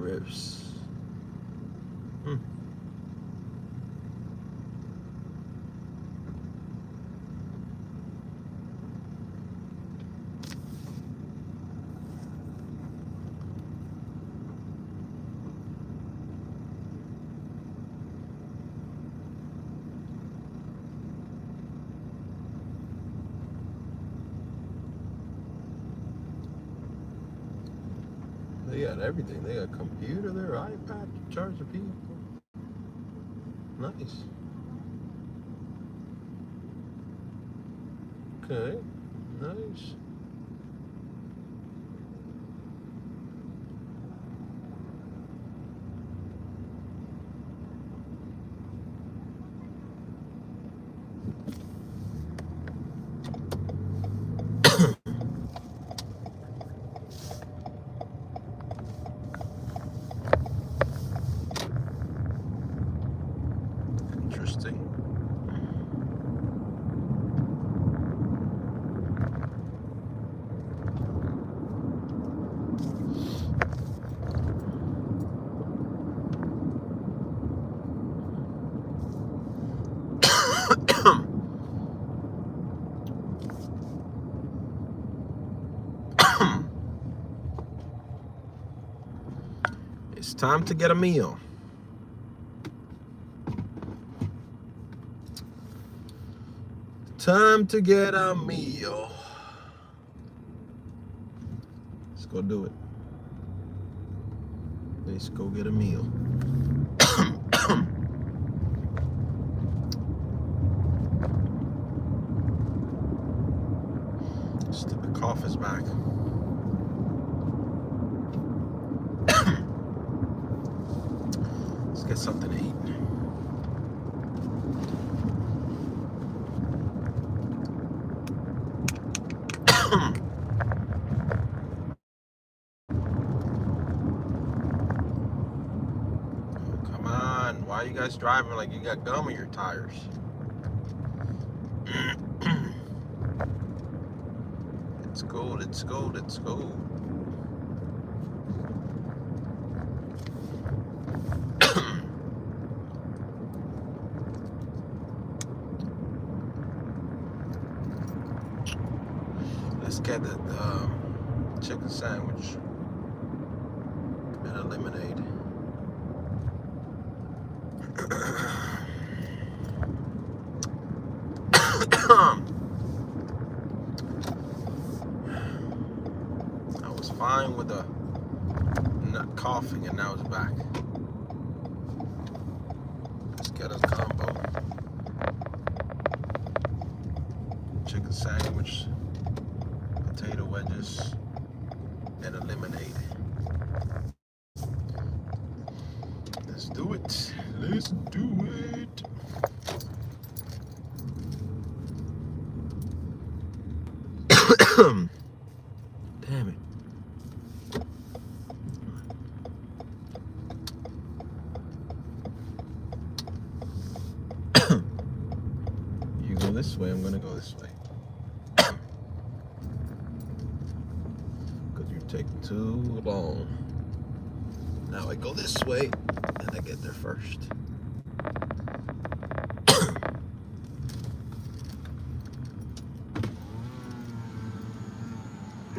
ribs. They got everything. They got a computer, their iPad to charge the people. Nice. Okay, nice. Interesting. It's time to get a meal. Time to get a meal. Let's go do it. Let's go get a meal. Stupid cough is back. Let's get something to eat. Why are you guys driving like you got gum in your tires? It's cold, it's cold, it's cold. Let's get the chicken sandwich and a lemonade. I was fine with the not coughing, and now it's back. Let's get a combo. Chicken sandwich, potato wedges, and a lemonade. Let's do it. Let's do it. Damn it. You go this way, I'm gonna go this way. Because you're taking too long. Now I go this way, and I get there first.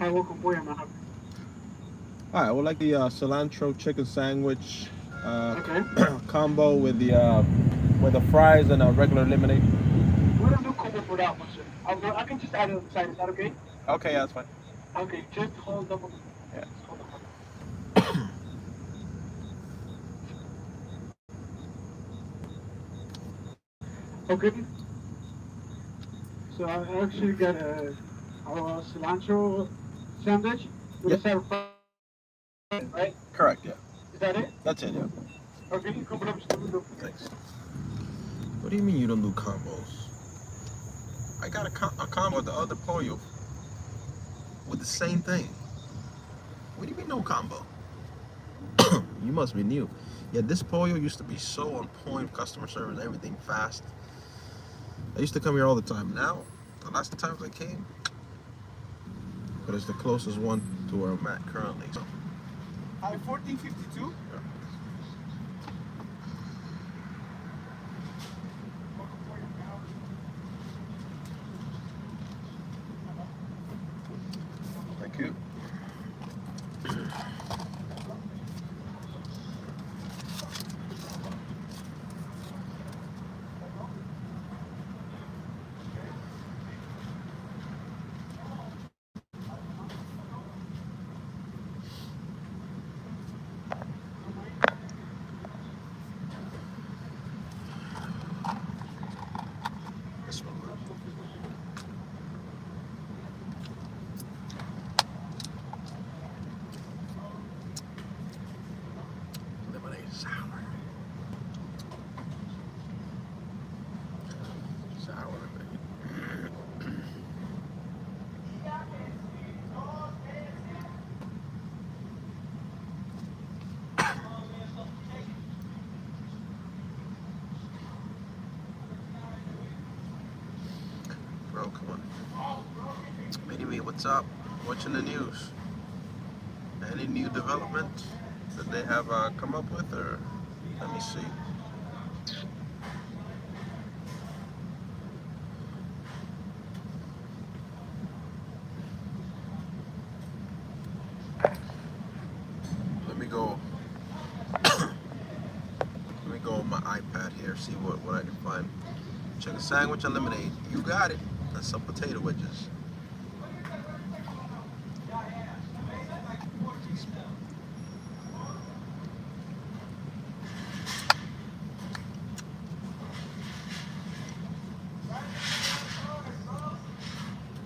All right, I would like the cilantro chicken sandwich Okay. combo with the fries and a regular lemonade. We don't do combo for that one, sir. I can just add it on the side. Is that okay? Okay, yeah, that's fine. Okay, just hold up. Yeah. Hold on. Okay. So I actually got our cilantro sandwich with a side of fries, right? Correct, yeah. Is that it? That's it, yeah. Okay, you come up. Thanks. What do you mean you don't do combos? I got a combo with the other pollo with the same thing. What do you mean no combo? You must be new. Yeah, this pollo used to be so on point, customer service, everything fast. I used to come here all the time. Now, the last times I came, but it's the closest one to where I'm at currently. So 1452. Thank you. This one. Lemonade sour. Sour lemonade. Bro, come on. Anyway, what's up? Watching the news. Any new development that they have come up with, or let me see. Let me go. Let me go on my iPad here, see what I can find. Chicken sandwich and lemonade. You got it. And some potato wedges.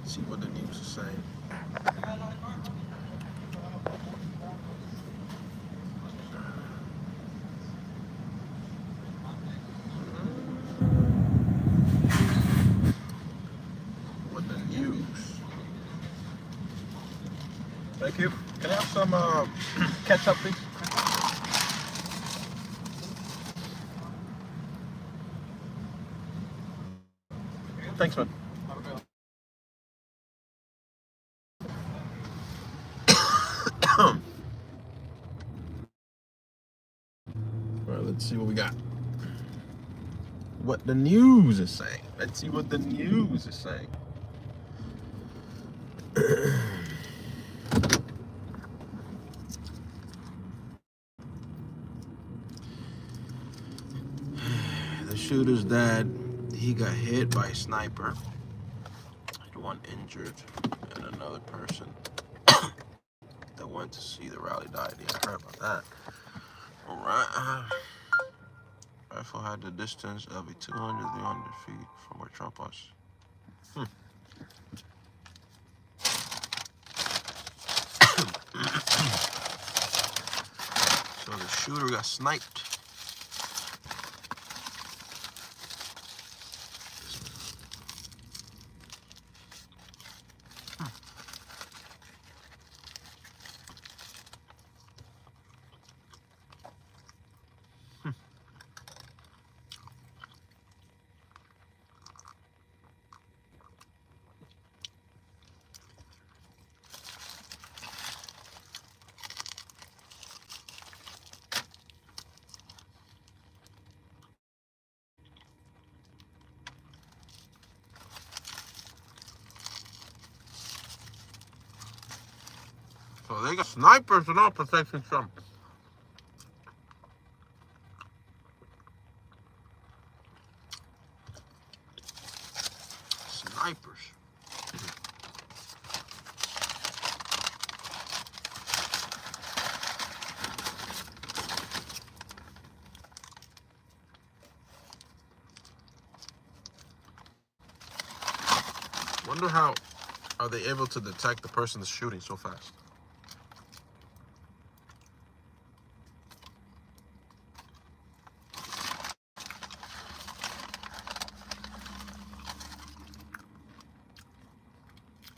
See what the news is saying. What the news? Thank you. Can I have some ketchup, please? Thanks, man. All right, let's see what we got. What the news is saying. Let's see what the news is saying. The shooter's dad, he got hit by a sniper. One injured, and another person that went to see the rally died. Yeah, I heard about that. All right. Rifle had the distance of a 200, 300 feet from where Trump was. So the shooter got sniped. So they got snipers and all protecting Trump. Snipers. Wonder how are they able to detect the person that's shooting so fast?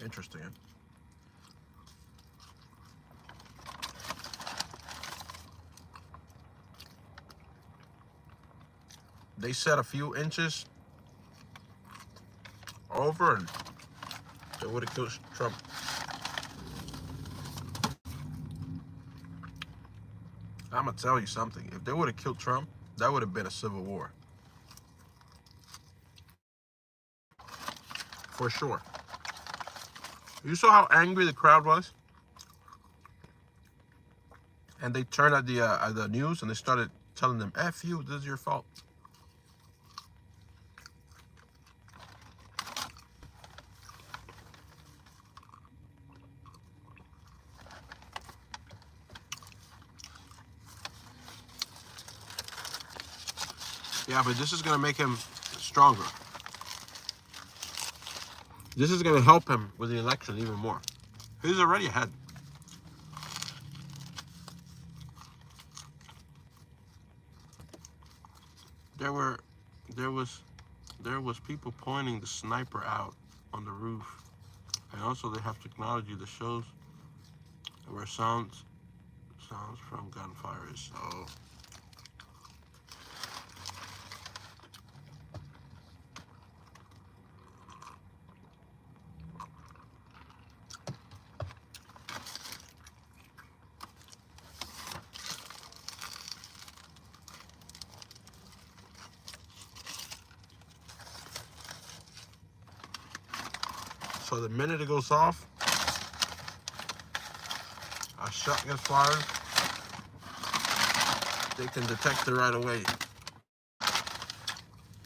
Interesting. Eh? They said a few inches over and they would have killed Trump. I'm gonna tell you something. If they would have killed Trump, that would have been a civil war. For sure. You saw how angry the crowd was? And they turned at the news and they started telling them, F you, this is your fault. Yeah, but this is going to make him stronger. This is going to help him with the election even more. He's already ahead. There was people pointing the sniper out on the roof. And also they have technology that shows where sounds from gunfire is. So So the minute it goes off, a shot gets fired, they can detect it right away.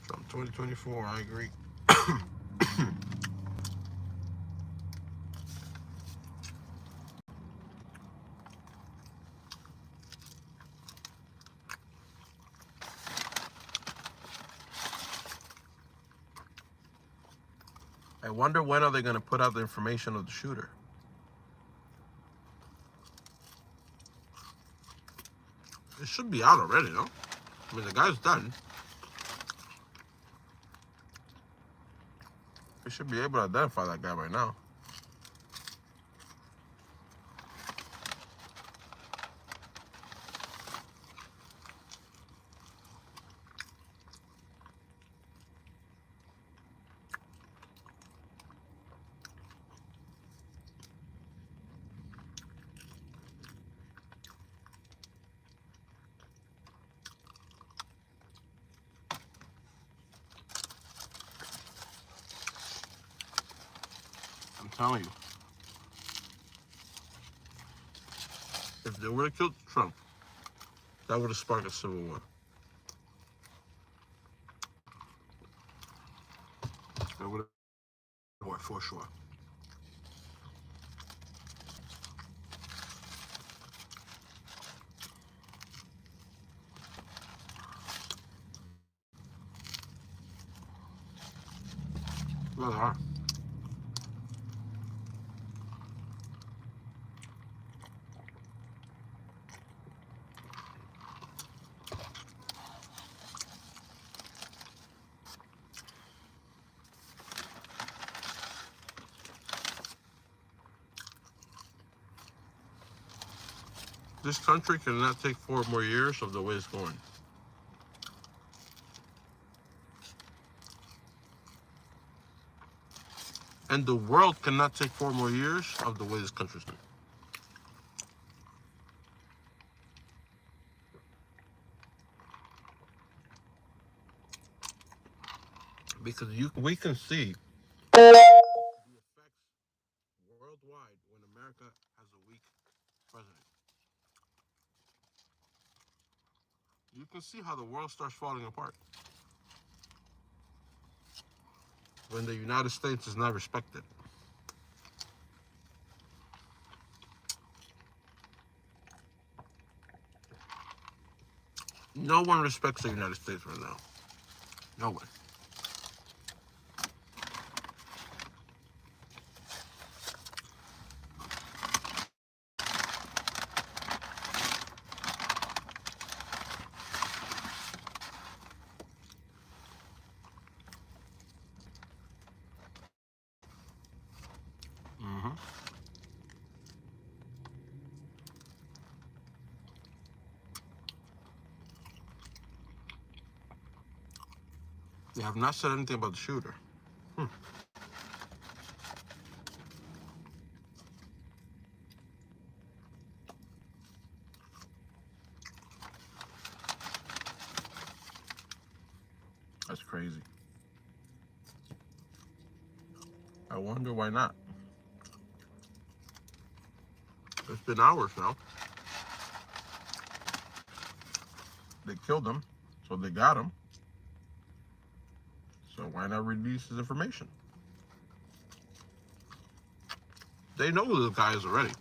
Trump 2024, I agree. I wonder when are they going to put out the information of the shooter? It should be out already, no? I mean, the guy's done. We should be able to identify that guy right now. I'm telling you. If they would have killed Trump, that would have sparked a civil war. That would have war for sure. Well, they are. This country cannot take 4 more years of the way it's going. And the world cannot take 4 more years of the way this country's going. Because we can see the effects worldwide when America has a weak president. You can see how the world starts falling apart when the United States is not respected. No one respects the United States right now. No one. Mm-hmm. They have not said anything about the shooter. That's crazy. I wonder why not. It's been hours now. They killed him, so they got him. So why not release his information? They know who the guy is already.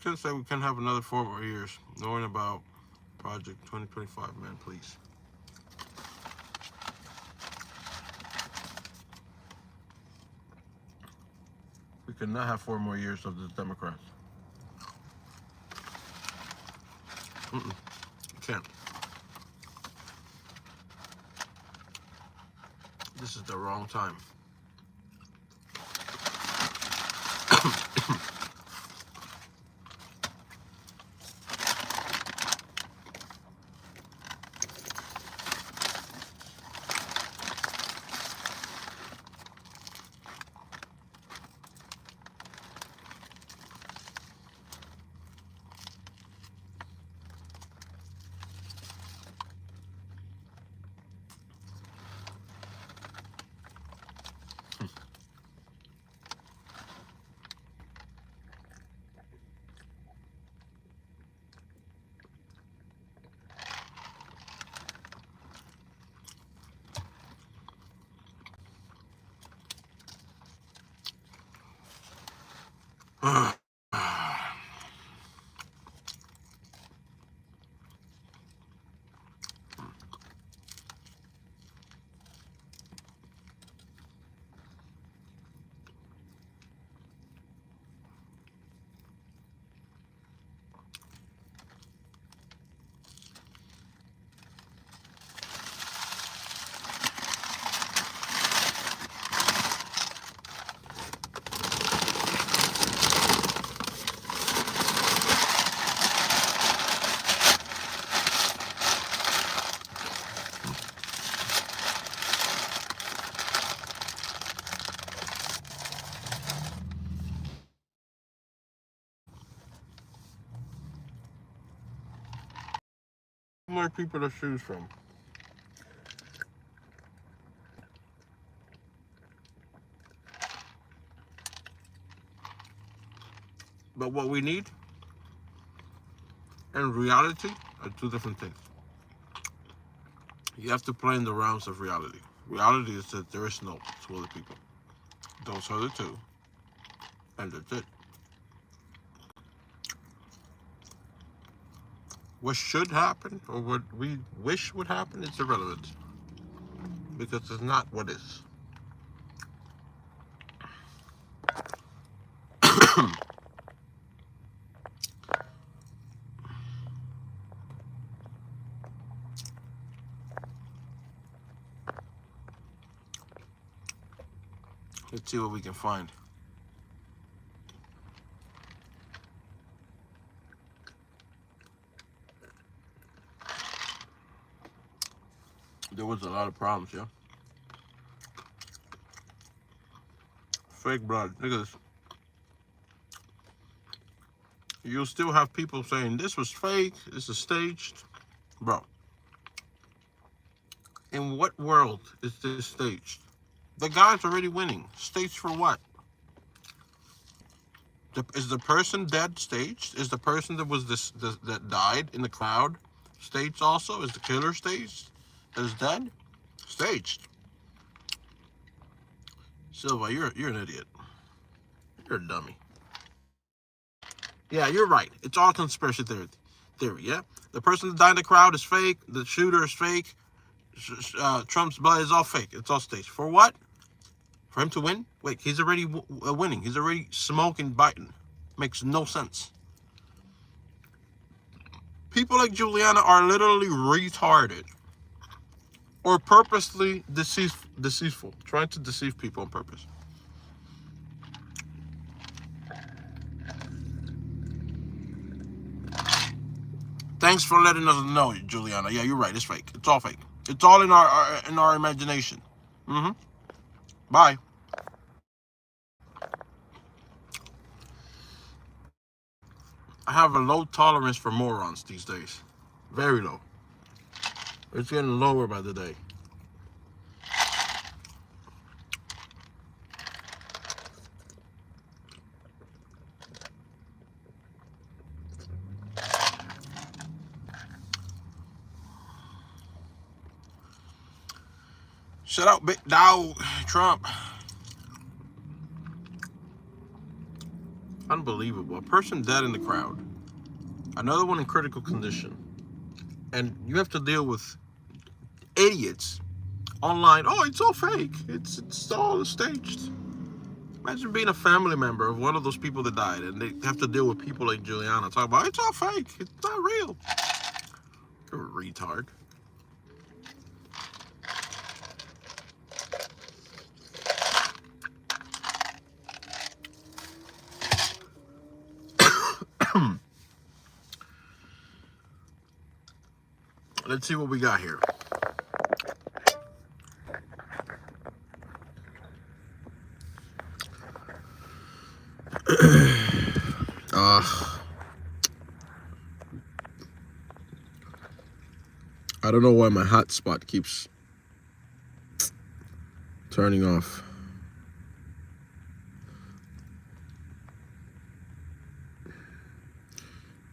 Could say we can have another 4 more years knowing about Project 2025, man, please. We cannot have 4 more years of the Democrats. Can't. This is the wrong time. More people to choose from. But what we need and reality are 2 different things. You have to play in the realms of reality. Reality is that there is no 2 other people. Those are the 2. And that's it. What should happen or what we wish would happen is irrelevant. Because it's not what is. Let's see what we can find. There was a lot of problems, yeah? Fake blood. Look at this. You'll still have people saying this was fake, this is staged. Bro, in what world is this staged? The guy's already winning. Staged for what? Is the person dead staged? Is the person that was that died in the crowd staged also? Is the killer staged? That is dead? Staged. Silva, you're an idiot. You're a dummy. Yeah, you're right. It's all conspiracy theory, yeah? The person that died in the crowd is fake. The shooter is fake. Trump's blood is all fake. It's all staged. For what? For him to win? Wait, he's already winning. He's already smoking Biden. Makes no sense. People like Juliana are literally retarded. Or purposely deceitful. Trying to deceive people on purpose. Thanks for letting us know, Juliana. Yeah, you're right. It's fake. It's all fake. It's all in our imagination. Bye. I have a low tolerance for morons these days. Very low. It's getting lower by the day. Shut up, big dog, Trump. Unbelievable. A person dead in the crowd. Another one in critical condition. And you have to deal with idiots online. Oh, it's all fake. It's all staged. Imagine being a family member of one of those people that died and they have to deal with people like Juliana talking about it's all fake. It's not real. You're a retard. Let's see what we got here. I don't know why my hotspot keeps turning off.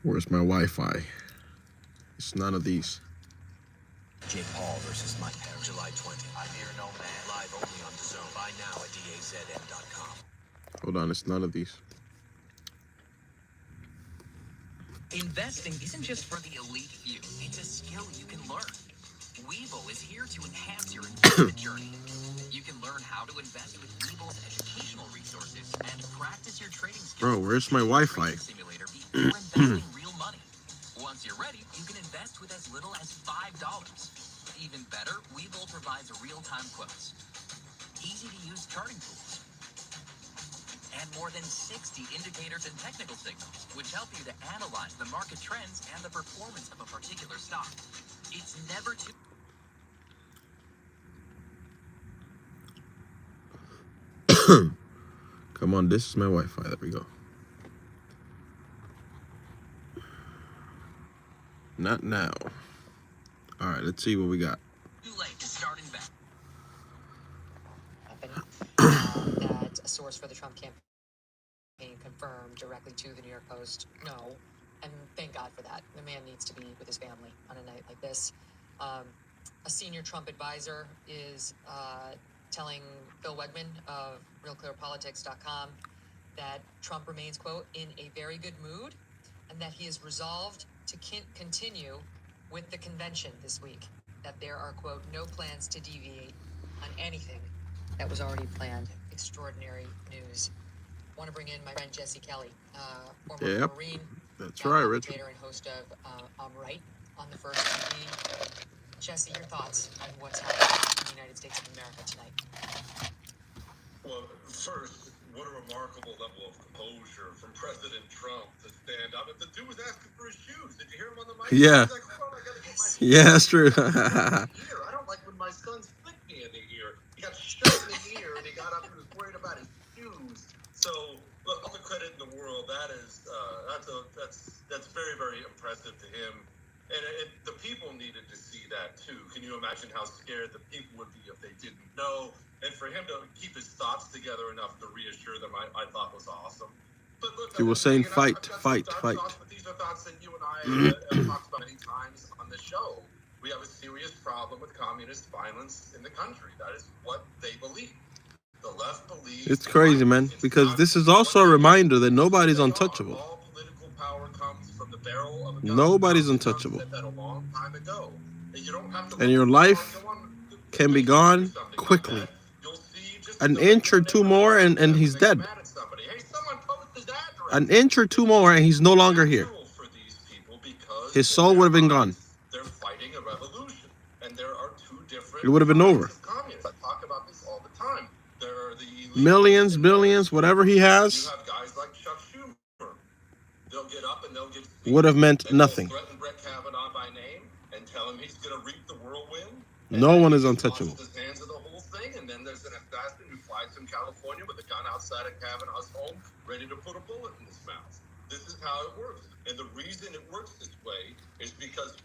Where's my Wi-Fi? It's none of these. Jake Paul versus Mike Perry, July 20. I fear no man. Live only on DAZN. Buy now at DAZN.com. Hold on, it's none of these. Investing isn't just for the elite few. It's a skill you can learn. Webull is here to enhance your investment journey. You can learn how to invest with Webull's educational resources and practice your trading skills. Bro, where's my Wi-Fi? Simulator before investing real money. Once you're ready, you can invest with as little as $5. Even better, Webull provides real-time quotes, easy-to-use charting tools, and more than 60 indicators and technical signals, which help you to analyze the market trends and the performance of a particular stock. It's never too... Come on, this is my Wi-Fi. There we go. Not now. All right, let's see what we got. Too late to start investing. That a source for the Trump campaign confirmed directly to the New York Post. No, and thank God for that. The man needs to be with his family on a night like this. A senior Trump advisor is telling Bill Wegman of RealClearPolitics.com that Trump remains, quote, in a very good mood, and that he is resolved to continue with the convention this week, that there are, quote, no plans to deviate on anything that was already planned. Extraordinary news. Want to bring in my friend Jesse Kelly, former Marine, that's right, Richard, and host of I'm Right on the First TV. Jesse, your thoughts on what's happening in the United States of America tonight? Well, first, what a remarkable level of composure from President Trump to stand up. If the dude was asking for his shoes, did you hear him on the mic? Yeah. He's like, hold on, I gotta get my shoes. Yeah, that's true. I don't like when my sons flick me in the ear. He got shot in the ear and he got up and was worried about his shoes. So, look, all the credit in the world. That's very, very impressive to him. And the people needed to see that too. Can you imagine how scared the people would be if they didn't know? And for him to keep his thoughts together enough to reassure them, I thought was awesome. But look, He was saying fight. But these are thoughts that you and I have talked about many times on the show. We have a serious problem with communist violence in the country. That is what they believe. The left believes. It's crazy, man, because this is also a reminder that nobody's untouchable. All political power comes from the barrel of a gun. Nobody's untouchable. That a long time ago. And you don't have to And your life can be gone quickly. An inch or two more and he's dead. An inch or two more and he's no longer here. His soul would have been gone. They're fighting a revolution, and there are two different. It would have been over. Communists. I talk about this all the time. There are the Millions, billions, whatever he has, you have guys like Chuck Schumer. They'll get up and they'll get. would have meant nothing. Threaten Brett Kavanaugh by name and tell him he's going to reap the whirlwind. No one is untouchable. His hands of the whole thing, and then there's an assassin who flies from California with a gun outside of Kavanaugh's home, ready to put a bullet in his mouth. This is how it works. And the reason it works this way is because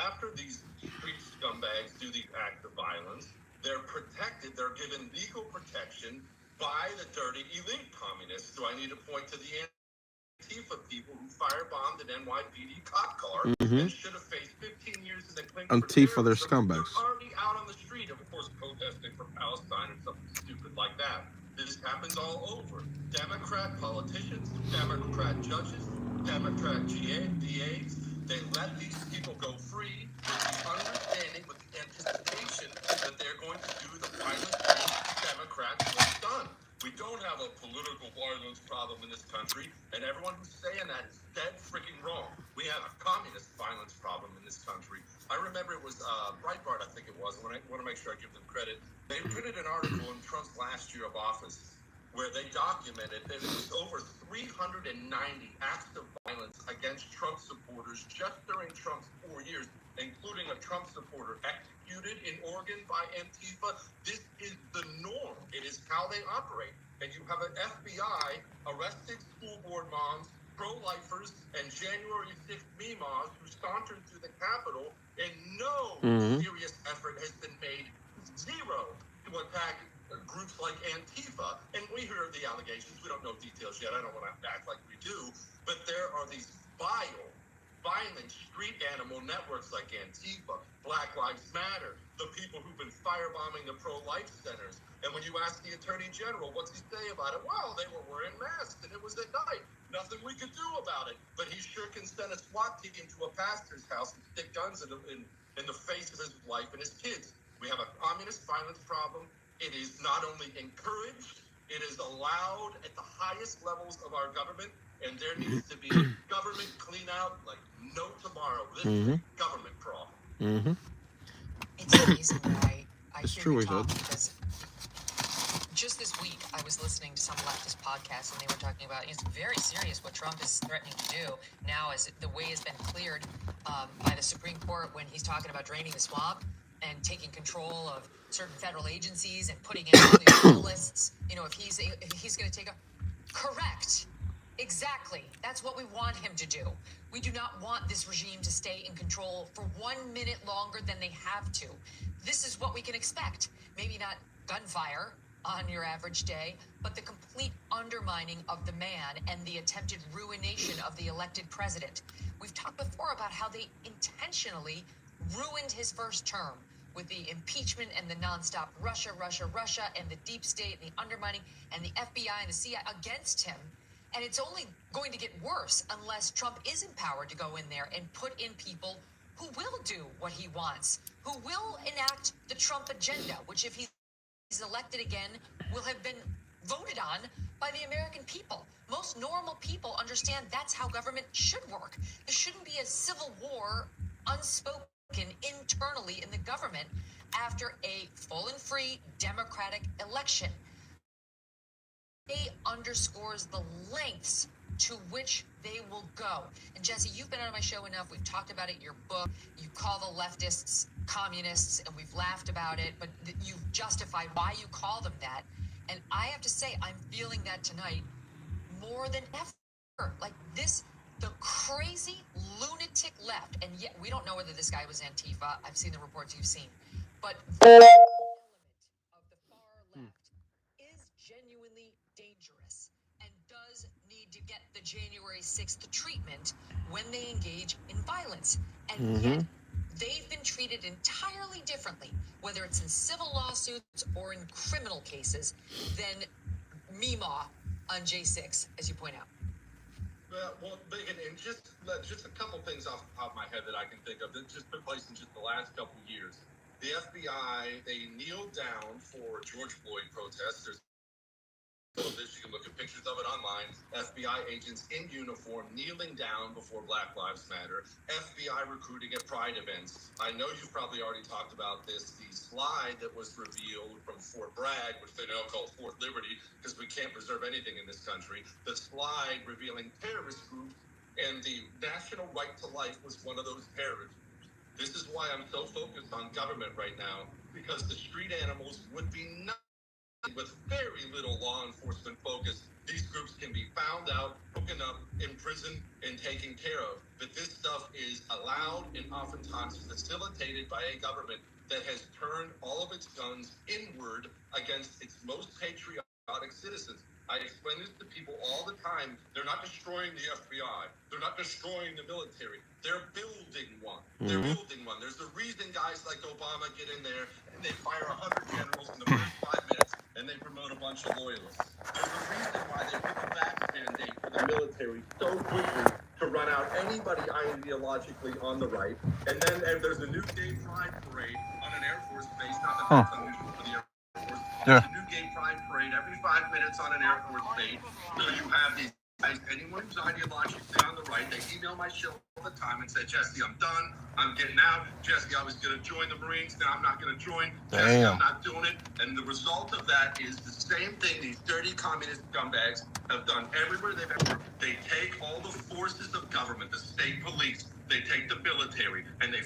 after these street scumbags do these acts of violence, they're protected, they're given legal protection by the dirty elite communists. Do I need to point to the Antifa people who firebombed an NYPD cop car and should have faced 15 years in the clinic? Antifa, they're They're scumbags. already out on the street, of course, protesting for Palestine and something stupid like that. This happens all over. Democrat politicians, Democrat judges, Democrat DAs, they let these people go free with the understanding, with the anticipation that they're going to do the violent things Democrats have done. We don't have a political violence problem in this country, and everyone who's saying that is dead freaking wrong. We have a communist violence problem in this country. I remember it was Breitbart, I think it was. I want to make sure I give them credit. They printed an article in Trump's last year of office where they documented that it was over 390 acts of violence against Trump supporters just during Trump's 4 years, including a Trump supporter executed in Oregon by Antifa. This is the norm. It is how they operate. And you have an FBI arresting school board moms, pro-lifers, and January 6th memas who sauntered through the Capitol, and no serious effort has been made, zero, to attack groups like Antifa. And we hear the allegations. We don't know details yet. I don't want to act like we do. But there are these vile, violent street animal networks like Antifa, Black Lives Matter, the people who've been firebombing the pro-life centers. And when you ask the Attorney General, what's he say about it? Well, they were wearing masks and it was at night. Nothing we could do about it. But he sure can send a SWAT team to a pastor's house and stick guns in the face of his wife and his kids. We have a communist violence problem. It is not only encouraged, it is allowed at the highest levels of our government, and there needs to be a government clean out like no tomorrow. This is a government problem. It's amazing that I It's hear true, you he talk said. because just this week I was listening to some leftist podcast and they were talking about it's very serious what Trump is threatening to do now as the way has been cleared by the Supreme Court when he's talking about draining the swamp and taking control of certain federal agencies and putting in all these journalists. You know, if he's going to take a correct. Exactly. That's what we want him to do. We do not want this regime to stay in control for 1 minute longer than they have to. This is what we can expect. Maybe not gunfire on your average day, but the complete undermining of the man and the attempted ruination of the elected president. We've talked before about how they intentionally ruined his first term with the impeachment and the nonstop Russia, and the deep state and the undermining and the FBI and the CIA against him. And it's only going to get worse unless Trump is empowered to go in there and put in people who will do what he wants, who will enact the Trump agenda, which if he's elected again, will have been voted on by the American people. Most normal people understand that's how government should work. There shouldn't be a civil war unspoken internally in the government after a full and free democratic election. It underscores the lengths to which they will go. And Jesse, you've been on my show enough. We've talked about it in your book. You call the leftists communists, and we've laughed about it, but you've justified why you call them that. And I have to say, I'm feeling that tonight more than ever. Like this, the crazy lunatic left, and yet we don't know whether this guy was Antifa. I've seen the reports you've seen. But the element of the far left is genuinely dangerous and does need to get the January 6th treatment when they engage in violence. And yet they've been treated entirely differently, whether it's in civil lawsuits or in criminal cases, than Meemaw on J6, as you point out. Well, Megan, and just a couple things off the top of my head that I can think of that just took place in just the last couple years. The FBI, they kneeled down for George Floyd protests. There's this, you can look at pictures of it online. FBI agents in uniform kneeling down before Black Lives Matter. FBI recruiting at Pride events. I know you've probably already talked about this. The slide that was revealed from Fort Bragg, which they now call Fort Liberty, because we can't preserve anything in this country. The slide revealing terrorist groups, and the National Right to Life was one of those terrorist groups. This is why I'm so focused on government right now, because the street animals would be with very little law enforcement focus. These groups can be found out, broken up in prison and taken care of. But this stuff is allowed and oftentimes facilitated by a government that has turned all of its guns inward against its most patriotic citizens. I explain this to people all the time. They're not destroying the FBI. They're not destroying the military. They're building one. They're building one. There's a reason guys like Obama get in there and they fire 100 generals in the first 5 minutes and they promote a bunch of loyalists. There's a reason why they put the vax mandate for the military so quickly to run out anybody ideologically on the right. And then there's a new gay pride parade on an Air Force base. Not that that's unusual for the Air Force. There's a new gay pride parade every 5 minutes on an Air Force base. So you have these guys, anyone who's ideologically on the right, they email my show all the time and say, Jesse, I'm done. I'm getting out. Jesse, I was going to join the Marines. Now I'm not going to join. Jesse, I'm not doing it. And the result of that is the same thing these dirty communist scumbags have done everywhere they've ever. They take all the forces of government, the state police, they take the military, and they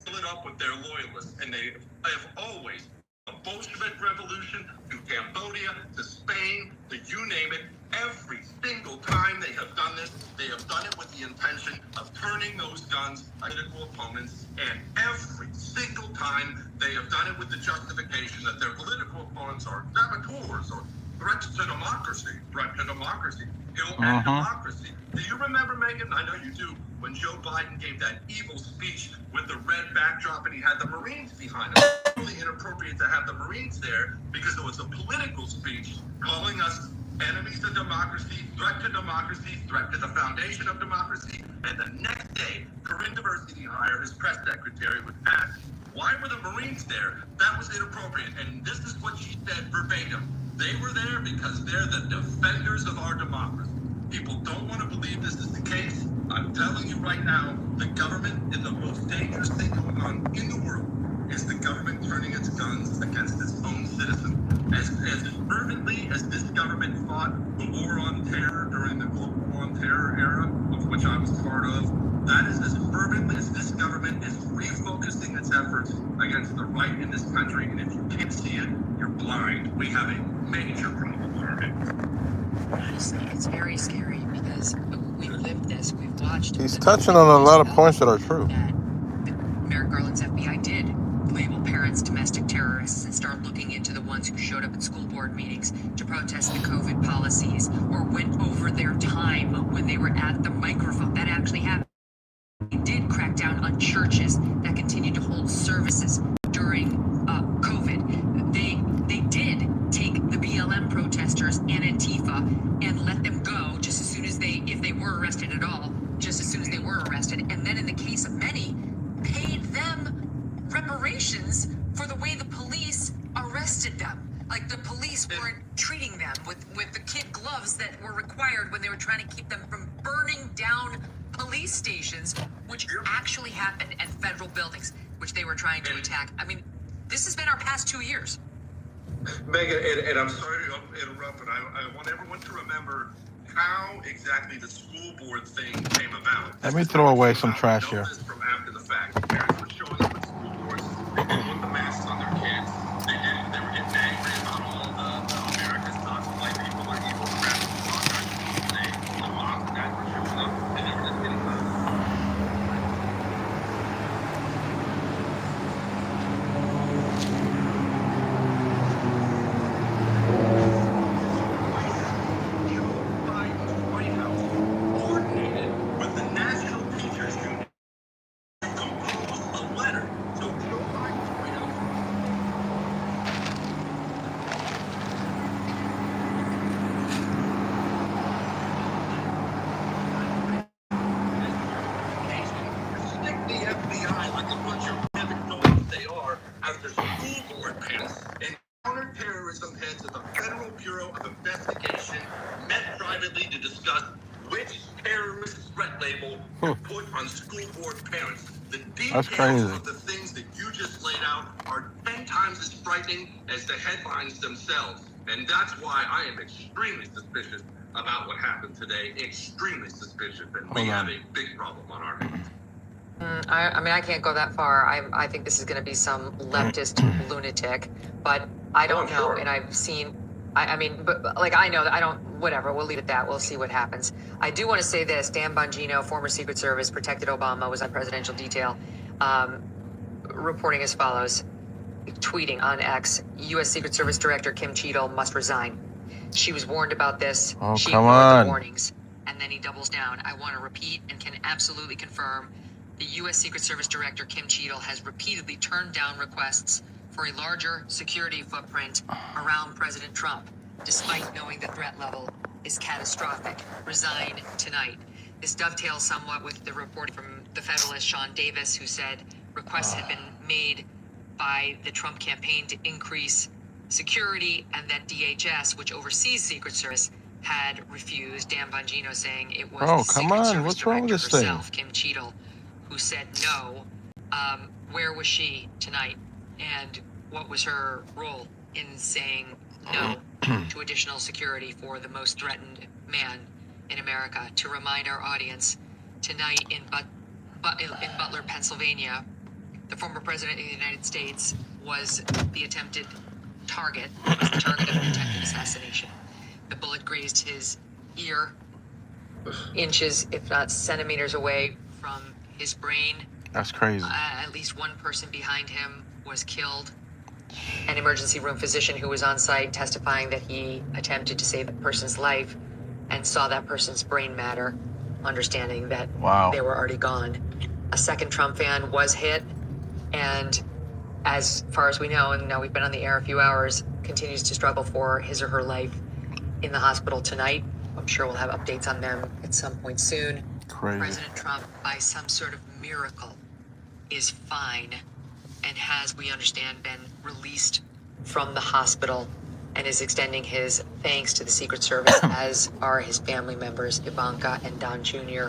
fill it up with their loyalists. And they have always, a Bolshevik revolution to Cambodia, to Spain, to you name it, every single time they have done this, they have done it with the intention of turning those guns against political opponents, and every single time they have done it with the justification that their political opponents are saboteurs or threats to democracy, ill and democracy. Do you remember, Megan? I know you do. When Joe Biden gave that evil speech with the red backdrop and he had the Marines behind him. It's really inappropriate to have the Marines there because it was a political speech calling us enemies of democracy, threat to the foundation of democracy. And the next day, Corinne Diversity Hire, his press secretary, was asked, why were the Marines there? That was inappropriate. And this is what she said verbatim. They were there because they're the defenders of our democracy. People don't want to believe this is the case. I'm telling you right now, the government is the most dangerous thing going on in the world. Is the government turning its guns against its own citizens. As fervently as this government fought the war on terror during the global war on terror era, of which I was part of, that is as fervently as this government is refocusing its efforts against the right in this country. And if you can't see it, you're blind. We have a major problem on our hands. Honestly, it's very scary because we've lived this, we've watched. He's touching on a lot of points that are true. Merrick Garland's FBI did label parents domestic terrorists and start looking into the ones who showed up at school board meetings to protest the COVID policies or went over their time when they were at the microphone. That actually happened. They did crack down on churches that continued to hold services during COVID. They did take the BLM protesters and Antifa and let them go just as soon as if they were arrested at all, just as soon as they were arrested. And then in the case of many, paid them reparations for the way the police arrested them. Like the police weren't treating them with the kid gloves that were required when they were trying to keep them from burning down police stations, which actually happened, and federal buildings, which they were trying to attack. I mean, this has been our past 2 years. Megan, and I'm sorry to interrupt, but I want everyone to remember how exactly the school board thing came about. Let me throw away some trash here. This from after the fact. Parents were showing up at school boards. They didn't put the masks on their kids. They were getting angry about all the America sucks. White people are evil. Crap. The moms and dads were showing up, and they were just getting That's crazy. Of the things that you just laid out are 10 times as frightening as the headlines themselves. And that's why I am extremely suspicious about what happened today. Extremely suspicious. And we have a big problem on our hands. I mean, I can't go that far. I think this is going to be some leftist lunatic, but I don't know. Sure. And I've seen I mean, but like, I know that I don't, whatever, we'll leave it at that. We'll see what happens. I do want to say this. Dan Bongino, former Secret Service, protected Obama, was on presidential detail, reporting as follows, tweeting on X, U.S. Secret Service Director Kim Cheadle must resign. She was warned about this. Oh, she come ignored on. the warnings. And then he doubles down. I want to repeat and can absolutely confirm the U.S. Secret Service Director Kim Cheadle has repeatedly turned down requests for a larger security footprint around President Trump, despite knowing the threat level is catastrophic. Resign tonight. This dovetails somewhat with the report from the Federalist Sean Davis, who said requests had been made by the Trump campaign to increase security, and that DHS, which oversees Secret Service, had refused. Dan Bongino saying it was Oh, the come Secret on. Service What's wrong with Director this thing? herself, Kim Cheadle, who said no. Where was she tonight? And what was her role in saying no to additional security for the most threatened man in America? To remind our audience, tonight in Butler, Pennsylvania, the former president of the United States was the attempted target, was the target of an attempted assassination. The bullet grazed his ear, inches, if not centimeters away from his brain. That's crazy. At least one person behind him was killed. An emergency room physician who was on site testifying that he attempted to save a person's life and saw that person's brain matter, understanding that they were already gone. A second Trump fan was hit, and as far as we know, and now we've been on the air a few hours, continues to struggle for his or her life in the hospital tonight. I'm sure we'll have updates on them at some point soon. Crazy. President Trump, by some sort of miracle, is fine and has, we understand, been released from the hospital and is extending his thanks to the Secret Service, as are his family members, Ivanka and Don Jr.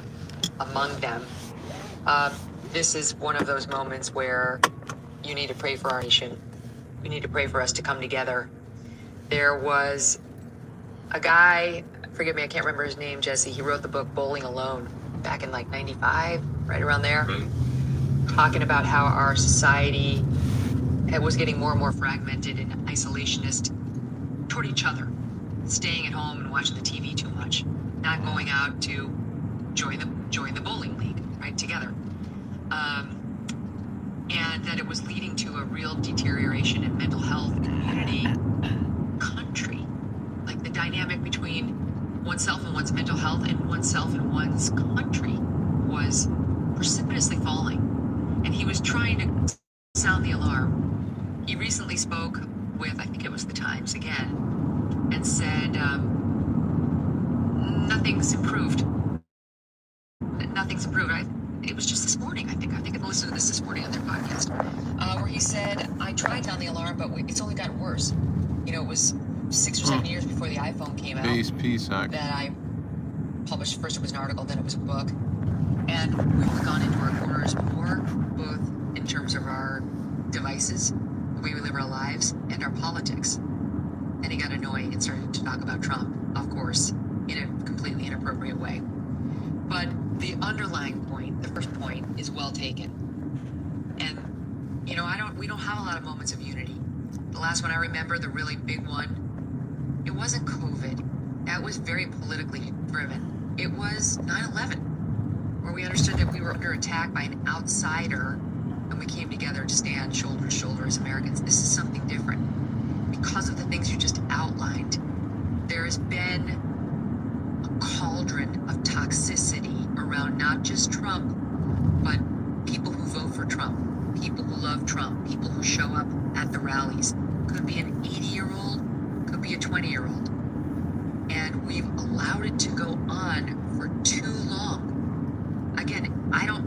among them. This is one of those moments where you need to pray for our nation. We need to pray for us to come together. There was a guy, forgive me, I can't remember his name, Jesse. He wrote the book Bowling Alone back in like 95, right around there, talking about how our society was getting more and more fragmented and isolationist toward each other, staying at home and watching the TV too much, not going out to join the bowling league, right, together. And that it was leading to a real deterioration in mental health and community country. Like the dynamic between oneself and one's mental health and oneself and one's country was precipitously falling. And he was trying to sound the alarm. He recently spoke with, I think it was the Times again, and said, nothing's improved. Nothing's improved. It was just this morning, I think I listened to this morning on their podcast, where he said, I tried to sound the alarm, but it's only gotten worse. You know, it was 6 or 7 years before the iPhone came out Peace, that I published. First it was an article, then it was a book. And we've gone into our corners more, both in terms of our devices, the way we live our lives, and our politics. Then he got annoying and started to talk about Trump, of course, in a completely inappropriate way. But the underlying point, the first point, is well taken. And, you know, we don't have a lot of moments of unity. The last one I remember, the really big one, it wasn't COVID. That was very politically driven. It was 9/11, where we understood that we were under attack by an outsider, and we came together to stand shoulder to shoulder as Americans. This is something different. Because of the things you just outlined, there has been a cauldron of toxicity around not just Trump, but people who vote for Trump, people who love Trump, people who show up at the rallies. Could be an 80-year-old, could be a 20-year-old. And we've allowed it to go on for too long. Again,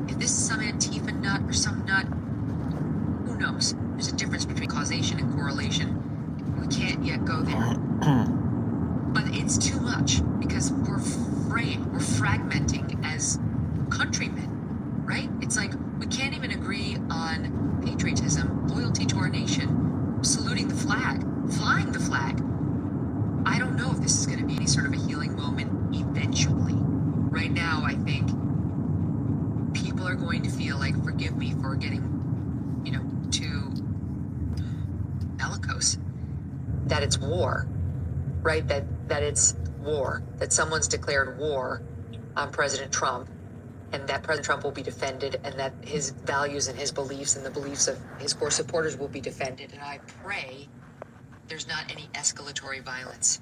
if this is some Antifa nut or some nut, who knows? There's a difference between causation and correlation. We can't yet go there. But it's too much because we're fragmenting as countrymen, right? It's like we can't even agree on patriotism, loyalty to our nation, saluting the flag, flying the flag. I don't know if this is going to be any sort of a healing moment eventually. Right now, I think people are going to feel like, forgive me for getting, too bellicose, that it's war. right? That it's war, that someone's declared war on President Trump, and that President Trump will be defended, and that his values and his beliefs and the beliefs of his core supporters will be defended. And I pray there's not any escalatory violence.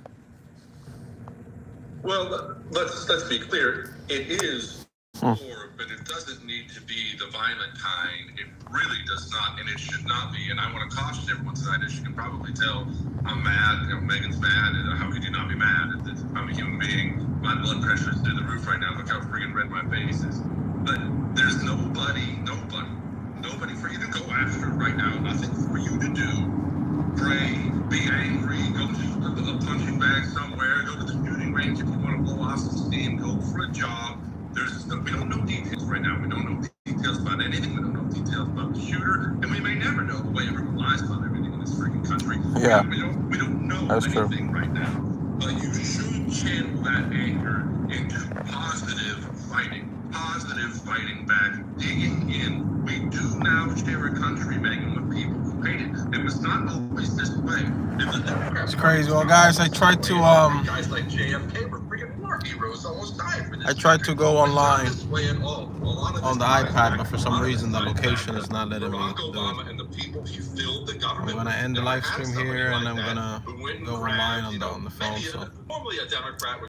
Well, let's be clear. It is war, but it doesn't need to be the violent kind. It really does not, and it should not be. And I want to caution everyone tonight, as you can probably tell, I'm mad. You know, Megan's mad. And how could you not be mad? I'm a human being. My blood pressure is through the roof right now. Look how friggin' red my face is. But there's nobody for you to go after right now. Nothing for you to do. Pray, be angry, go to a punching bag somewhere, go to the shooting range if you want to blow off some steam, go for a jog. We don't know details right now. We don't know details about anything. We don't know details about the shooter, and we may never know the way everyone lies about everything in this freaking country. Yeah. We don't know anything right now. But you should channel that anger into positive fighting back, digging in. We do now share a country, Megan, with people who hate it. It was not always this way. It's crazy. Well, guys, I tried to guys like JFK were freaking war heroes, almost died for this. I tried to go online on the iPad, but for some reason the location is not letting me do it. And the people he filled the government. I'm gonna end the live stream here, and I'm gonna go online on the phone. So. Normally a Democrat would